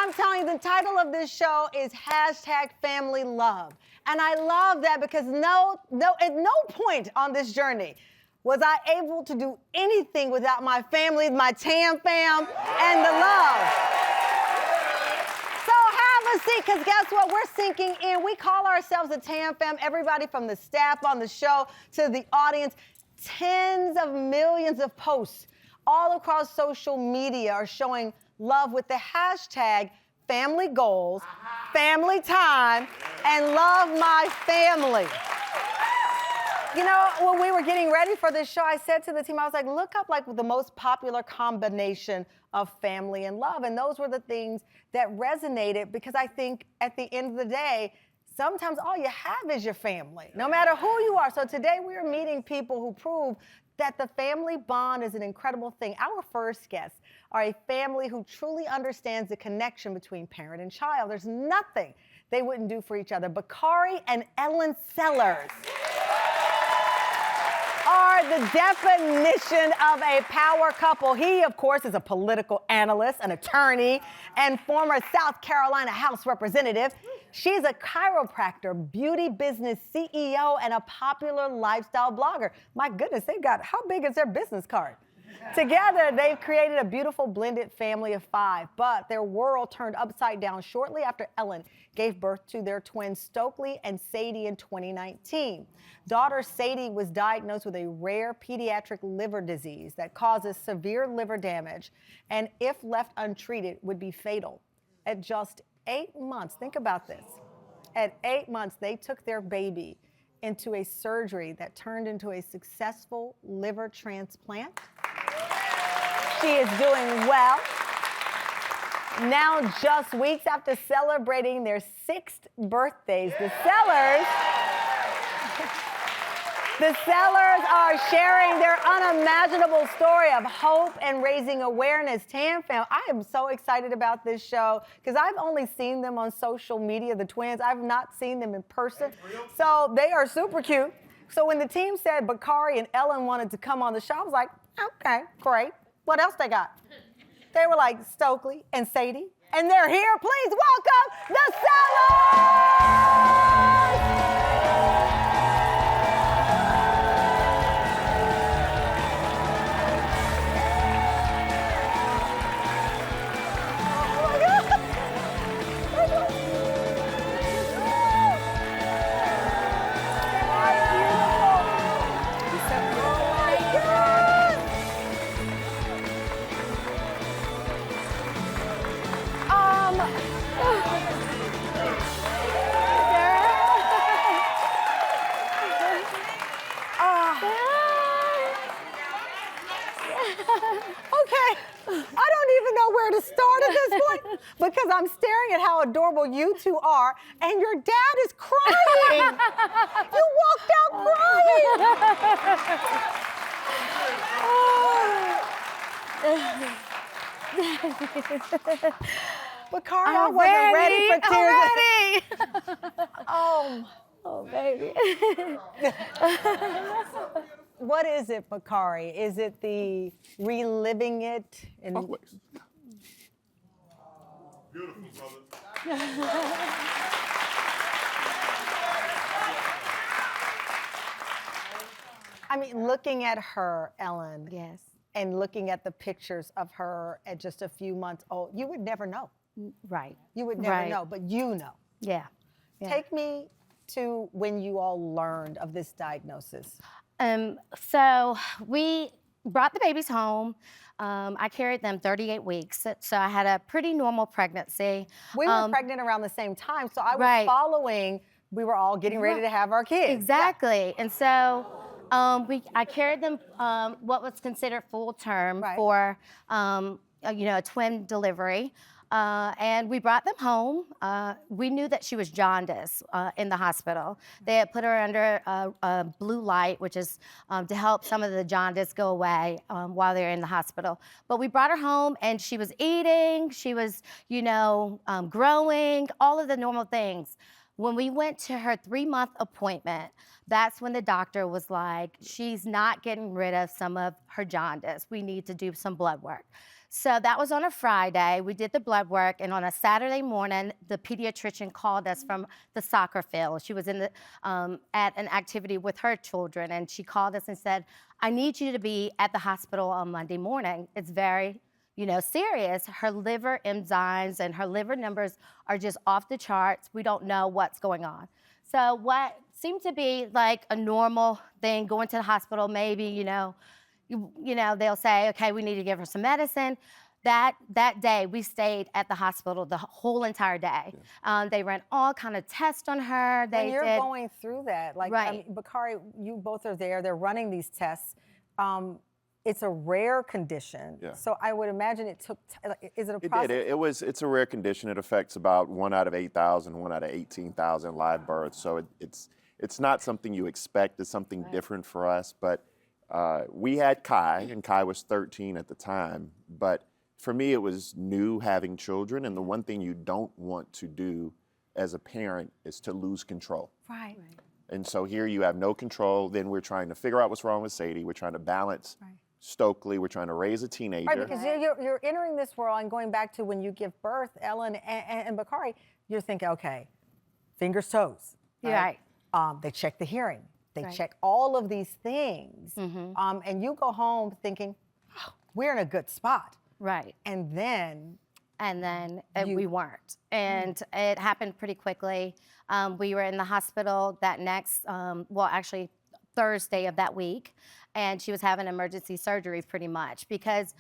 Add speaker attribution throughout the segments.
Speaker 1: I'm telling you, the title of this show is #FamilyLove. And I love that because at no point on this journey was I able to do anything without my family, my Tam fam, and the love. So have a seat, because guess what? We're sinking in. We call ourselves a Tam fam. Everybody from the staff on the show to the audience. Tens of millions of posts all across social media are showing love with the hashtag family goals, family time, and love my family. You know, when we were getting ready for this show, I said to the team, I was like, look up like the most popular combination of family and love. And those were the things that resonated, because I think at the end of the day, sometimes all you have is your family, no matter who you are. So today we are meeting people who prove that the family bond is an incredible thing. Our first guests are a family who truly understands the connection between parent and child. There's nothing they wouldn't do for each other. Bakari and Ellen Sellers are the definition of a power couple. He, of course, is a political analyst, an attorney, and former South Carolina House representative. She's a chiropractor, beauty business CEO, and a popular lifestyle blogger. My goodness, how big is their business card? Together, they've created a beautiful blended family of 5, but their world turned upside down shortly after Ellen gave birth to their twins, Stokely and Sadie, in 2019. Daughter Sadie was diagnosed with a rare pediatric liver disease that causes severe liver damage, and if left untreated, would be fatal. At just 8 months, think about this. At 8 months, they took their baby into a surgery that turned into a successful liver transplant. She is doing well. Now, just weeks after celebrating their 6th birthdays, the Sellers are sharing their unimaginable story of hope and raising awareness. Tam fam, I am so excited about this show because I've only seen them on social media, the twins. I've not seen them in person. So they are super cute. So when the team said Bakari and Ellen wanted to come on the show, I was like, okay, great. What else they got? They were like Stokely and Sadie, and they're here. Please welcome the Sellers! To start at this point, because I'm staring at how adorable you two are, and your dad is crying. You walked out crying. Bakari, I wasn't ready for tears. Oh, baby. What is it, Bakari? Is it the reliving it?
Speaker 2: Always. Beautiful, brother.
Speaker 1: I mean, looking at her, Ellen.
Speaker 3: Yes.
Speaker 1: And looking at the pictures of her at just a few months old, you would never know.
Speaker 3: Right.
Speaker 1: You would never know, but you know.
Speaker 3: Yeah.
Speaker 1: Take me to when you all learned of this diagnosis.
Speaker 3: So we brought the babies home. I carried them 38 weeks, so I had a pretty normal pregnancy.
Speaker 1: We were pregnant around the same time, so I was following, we were all getting ready to have our kids.
Speaker 3: Exactly, and so I carried them what was considered full term for a twin delivery. And we brought them home. We knew that she was jaundice in the hospital. They had put her under a blue light, which is to help some of the jaundice go away while they're in the hospital. But we brought her home, and she was eating, she was, growing, all of the normal things. When we went to her 3-month appointment, that's when the doctor was like, she's not getting rid of some of her jaundice. We need to do some blood work. So that was on a Friday. We did the blood work, and on a Saturday morning, the pediatrician called us from the soccer field. She was in the, at an activity with her children, and she called us and said, "I need you to be at the hospital on Monday morning. It's very, serious. Her liver enzymes and her liver numbers are just off the charts. We don't know what's going on." So what seemed to be like a normal thing, going to the hospital, maybe, they'll say, okay, we need to give her some medicine. That day, we stayed at the hospital the whole entire day. Yeah. They ran all kind of tests on her.
Speaker 1: When you're going through that, like,
Speaker 3: right.
Speaker 1: I mean, Bakari, you both are there. They're running these tests. It's a rare condition. Yeah. So I would imagine it took, is it a process?
Speaker 4: It's a rare condition. It affects about 1 out of 8,000, 1 out of 18,000 live births. So it's not something you expect. It's something different for us. But we had Kai, and Kai was 13 at the time. But for me, it was new having children. And the one thing you don't want to do as a parent is to lose control.
Speaker 1: Right.
Speaker 4: And so here you have no control. Then we're trying to figure out what's wrong with Sadie. We're trying to balance Stokely. We're trying to raise a teenager.
Speaker 1: Right, because you're entering this world, and going back to when you give birth, Ellen and Bakari, you're thinking, okay, fingers, toes.
Speaker 3: Right.
Speaker 1: They check the hearing. They check all of these things. Mm-hmm. And you go home thinking, oh, we're in a good spot.
Speaker 3: Right.
Speaker 1: And then
Speaker 3: we weren't. And it happened pretty quickly. We were in the hospital that next, actually Thursday of that week, and she was having emergency surgery pretty much because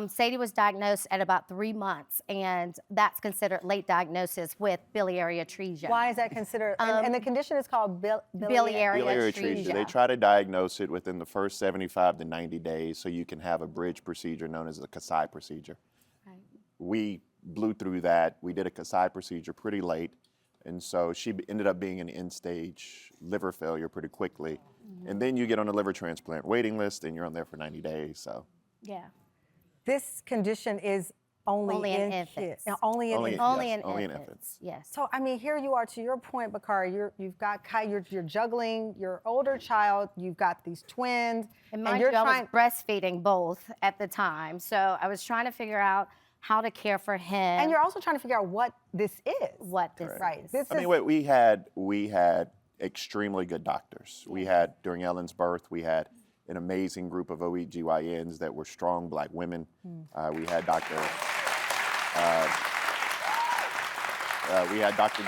Speaker 3: Sadie was diagnosed at about 3 months, and that's considered late diagnosis with biliary atresia.
Speaker 1: Why is that considered? And the condition is called
Speaker 3: biliary atresia.
Speaker 4: They try to diagnose it within the first 75 to 90 days so you can have a bridge procedure known as the Kasai procedure. Right. We blew through that. We did a Kasai procedure pretty late, and so she ended up being an end-stage liver failure pretty quickly. Mm-hmm. And then you get on a liver transplant waiting list, and you're on there for 90 days. So.
Speaker 3: Yeah.
Speaker 1: This condition is only in
Speaker 3: infants.
Speaker 1: Only in
Speaker 3: infants. Yes.
Speaker 1: So I mean, here you are. To your point, Bakari, you've got Kai. You're juggling your older child. You've got these twins,
Speaker 3: and mind you, I was breastfeeding both at the time. So I was trying to figure out how to care for him.
Speaker 1: And you're also trying to figure out what this is.
Speaker 3: What this is.
Speaker 4: I mean, we had extremely good doctors. We had, during Ellen's birth, we had an amazing group of OBGYNs that were strong Black women. We had Dr.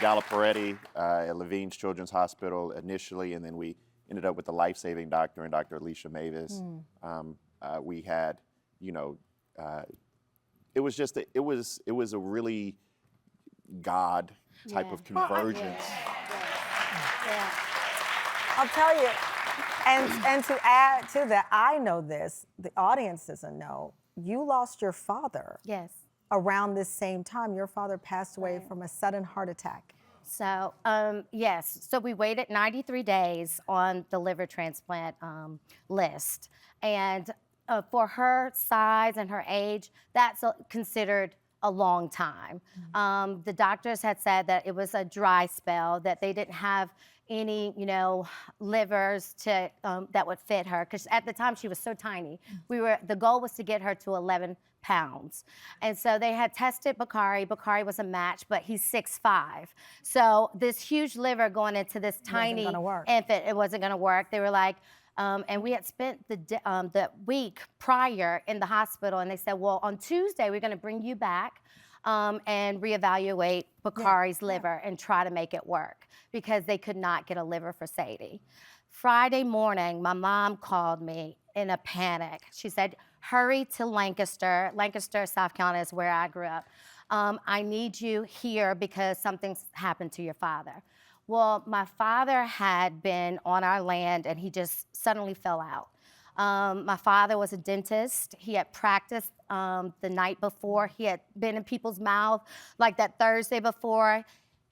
Speaker 4: Galliparetti at Levine's Children's Hospital initially, and then we ended up with the life-saving doctor and Dr. Alicia Mavis. We had, it was a really God type of convergence.
Speaker 1: I'll tell you. And to add to that, I know this, the audience doesn't know, you lost your father.
Speaker 3: Yes.
Speaker 1: Around this same time. Your father passed away from a sudden heart attack.
Speaker 3: So, yes. So we waited 93 days on the liver transplant list. And for her size and her age, that's considered a long time. The doctors had said that it was a dry spell, that they didn't have any, livers to that would fit her, because at the time she was so tiny. The goal was to get her to 11 pounds. And so they had tested Bakari. Bakari was a match, but he's 6'5". So this huge liver going into this tiny infant, it wasn't gonna work. They were like, and we had spent the week prior in the hospital, and they said, well, on Tuesday, we're gonna bring you back and reevaluate Bakari's liver and try to make it work, because they could not get a liver for Sadie. Friday morning, my mom called me in a panic. She said, hurry to Lancaster. Lancaster, South Carolina is where I grew up. I need you here because something's happened to your father. Well, my father had been on our land and he just suddenly fell out. My father was a dentist. He had practiced the night before. He had been in people's mouth like that Thursday before.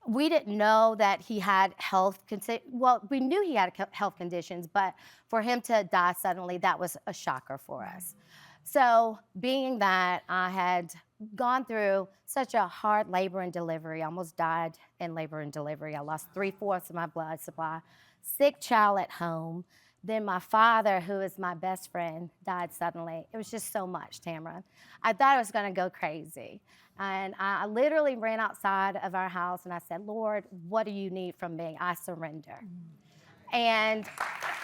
Speaker 3: We didn't know that he had we knew he had health conditions, but for him to die suddenly, that was a shocker for us. So being that I had gone through such a hard labor and delivery, I almost died in labor and delivery. I lost 3/4 of my blood supply, sick child at home, Then my father, who is my best friend, died suddenly. It was just so much, Tamron. I thought I was gonna go crazy. And I literally ran outside of our house and I said, Lord, what do you need from me? I surrender. And,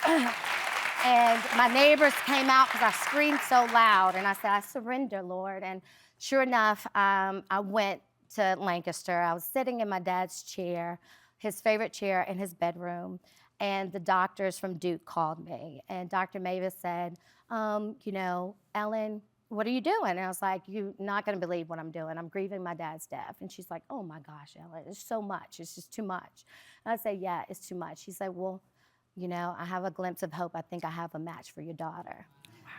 Speaker 3: and my neighbors came out because I screamed so loud. And I said, I surrender, Lord. And sure enough, I went to Lancaster. I was sitting in my dad's chair, his favorite chair in his bedroom. And the doctors from Duke called me. And Dr. Mavis said, you know, Ellen, what are you doing? And I was like, you're not gonna believe what I'm doing. I'm grieving my dad's death. And she's like, oh my gosh, Ellen, it's so much. It's just too much. And I said, yeah, it's too much. She said, well, you know, I have a glimpse of hope. I think I have a match for your daughter.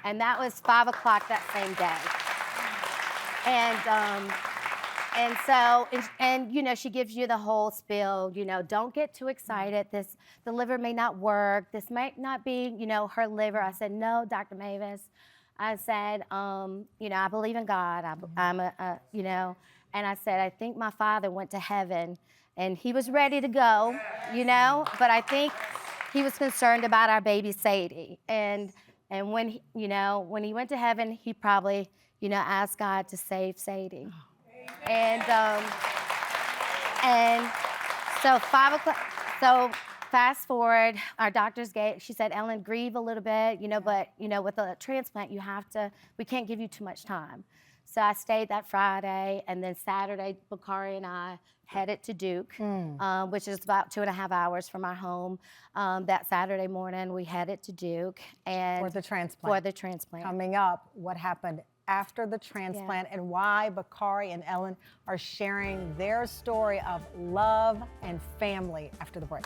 Speaker 3: And that was 5 o'clock that same day. And so, you know, she gives you the whole spiel, you know, don't get too excited. The liver may not work. This might not be, you know, her liver. I said, no, Dr. Mavis. I said, you know, I believe in God. I'm you know, and I said, I think my father went to heaven and he was ready to go, you know, but I think he was concerned about our baby Sadie. And when he, you know, when he went to heaven, he probably, you know, asked God to save Sadie. And so 5 o'clock, so fast forward, our doctors she said, Ellen, grieve a little bit, you know, but, you know, with a transplant, we can't give you too much time. So I stayed that Friday, and then Saturday, Bakari and I headed to Duke, which is about 2.5 hours from our home. That Saturday morning, we headed to Duke. And
Speaker 1: for the transplant.
Speaker 3: For the transplant.
Speaker 1: Coming up, what happened after the transplant and why Bakari and Ellen are sharing their story of love and family after the break.